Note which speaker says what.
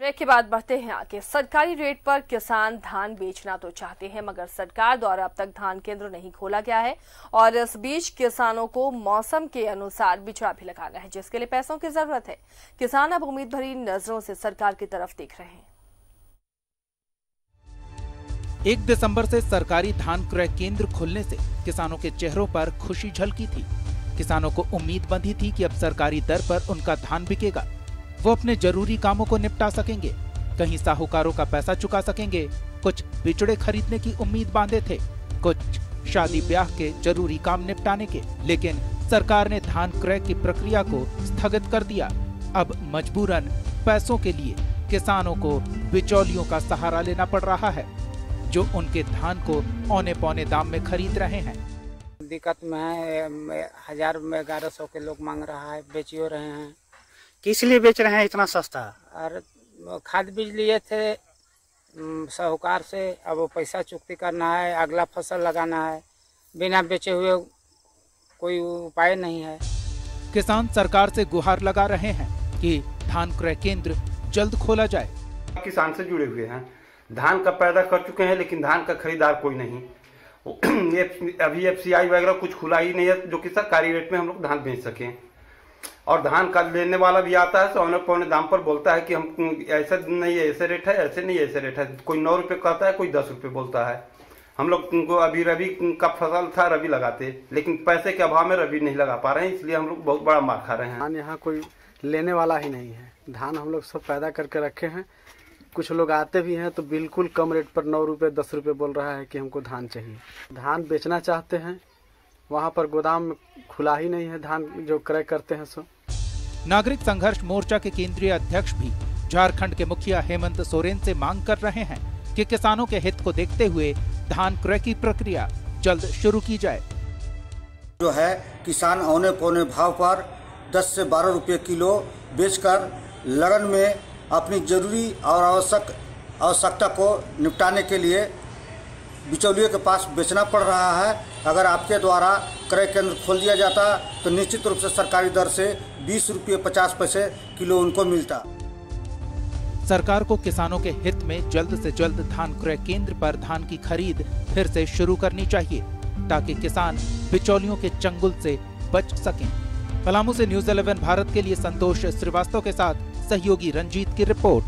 Speaker 1: Break के बाद बढ़ते हैं आगे। सरकारी रेट पर किसान धान बेचना तो चाहते हैं, मगर सरकार द्वारा अब तक धान केंद्र नहीं खोला गया है और इस बीच किसानों को मौसम के अनुसार बिचड़ा भी लगाना है, जिसके लिए पैसों की जरूरत है। किसान अब उम्मीद भरी नजरों से सरकार की तरफ देख रहे हैं।
Speaker 2: 1 दिसंबर से सरकारी धान क्रय केंद्र खुलने से किसानों के चेहरों पर खुशी झलकी थी। किसानों को उम्मीद बंधी थी कि अब सरकारी दर पर उनका धान बिकेगा, वो अपने जरूरी कामों को निपटा सकेंगे, कहीं साहूकारों का पैसा चुका सकेंगे। कुछ बिचड़े खरीदने की उम्मीद बांधे थे, कुछ शादी ब्याह के जरूरी काम निपटाने के, लेकिन सरकार ने धान क्रय की प्रक्रिया को स्थगित कर दिया। अब मजबूरन पैसों के लिए किसानों को बिचौलियों का सहारा लेना पड़ रहा है, जो उनके धान को औने पौने दाम में खरीद रहे हैं।
Speaker 3: दिक्कत में है, 1000 में 1100 के लोग मांग रहा है, बेचियो रहे हैं।
Speaker 4: किस लिए बेच रहे हैं इतना सस्ता?
Speaker 3: और खाद बीज लिए थे साहूकार से, अब वो पैसा चुकती करना है, अगला फसल लगाना है, बिना बेचे हुए कोई उपाय नहीं है।
Speaker 2: किसान सरकार से गुहार लगा रहे हैं कि धान क्रय केंद्र जल्द खोला जाए।
Speaker 5: किसान से जुड़े हुए हैं, धान का पैदा कर चुके हैं, लेकिन धान का खरीदार कोई नहीं। अभी FCI वगैरह कुछ खुला ही नहीं है जो कि सरकारी रेट में हम लोग धान बेच सकें। और धान का लेने वाला भी आता है, औने पौने दाम पर बोलता है कि हम ऐसा नहीं है, ऐसे रेट है, ऐसे नहीं ऐसे रेट है। कोई 9 रुपये कहता है, कोई 10 रुपये बोलता है। हम लोग को अभी रबी का फसल था, रबी लगाते, लेकिन पैसे के अभाव में रबी नहीं लगा पा रहे हैं, इसलिए हम लोग बहुत बड़ा मार खा रहे हैं।
Speaker 4: धान यहाँ कोई लेने वाला ही नहीं है। धान हम लोग सब पैदा करके रखे हैं। कुछ लोग आते भी हैं तो बिल्कुल कम रेट पर 9 रुपये 10 रुपये बोल रहा है कि हमको धान चाहिए। धान बेचना चाहते हैं, वहाँ पर गोदाम खुला ही नहीं है धान जो क्रय करते हैं सो।
Speaker 2: नागरिक संघर्ष मोर्चा के केंद्रीय अध्यक्ष भी झारखंड के मुखिया हेमंत सोरेन से मांग कर रहे हैं कि किसानों के हित को देखते हुए धान क्रय की प्रक्रिया जल्द शुरू की जाए।
Speaker 6: जो है किसान औने पौने भाव पर 10 से 12 रुपये किलो बेचकर लगन में अपनी जरूरी और आवश्यकता को निपटाने के लिए बिचौलियों के पास बेचना पड़ रहा है। अगर आपके द्वारा क्रय केंद्र खोल दिया जाता तो निश्चित रूप से सरकारी दर से 20 रुपये 50 पैसे किलो उनको मिलता।
Speaker 2: सरकार को किसानों के हित में जल्द से जल्द धान क्रय केंद्र पर धान की खरीद फिर से शुरू करनी चाहिए, ताकि किसान बिचौलियों के चंगुल से बच सकें। पलामू से न्यूज़ 11 भारत के लिए संतोष श्रीवास्तव के साथ सहयोगी रंजीत की रिपोर्ट।